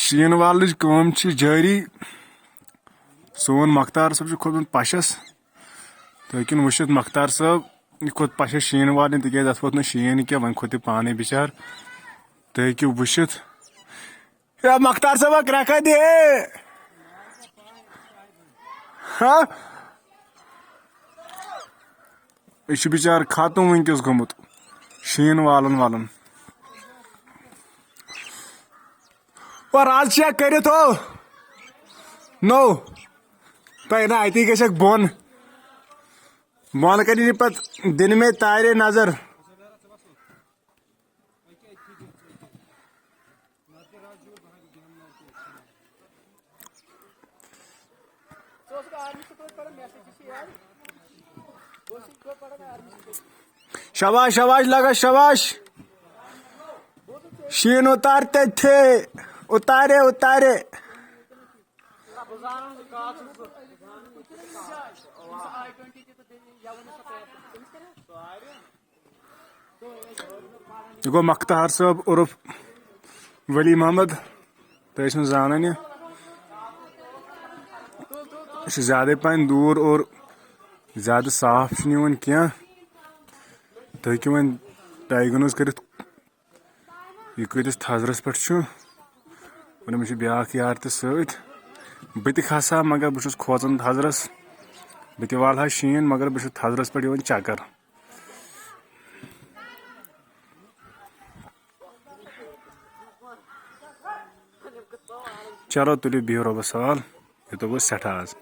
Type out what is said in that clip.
शीन वाल कम जारी सोन मख्तार सब खोत पशस तो हेकिन वुचित मख्तार साहब यह खोत पशस शीन वाल तिक अत वोत शीन क्या वन खोत पाने बिचार तो हेकि वुचित मख्तार साहब क्रैका दे हाँ यह बिचार खत्म वनकस गोमुत शीन वालन वालन और आज चेक करित हो नो तह ना अति गक बोन बोन कर पे दिन में तारे नजर शाबाश शाबाश लगा शाबाश शीन उतारते थे उतारे उतारे गो मख्तार साहब उर्फ वली मोहम्मद तो जान यह ज्यादा पान दूर और ज्यादा साफ क्या तो हेकि वन डायग्नोज कर कतिस थजरस पे मे ब्या यार तो सत बह खसा मगर बहुत खोचन थजरस बह वाल शीन मगर बहुत थजरस पे चक्कर चलो तुलियो बिहो रबस सवाल ये तो गो सठा आज।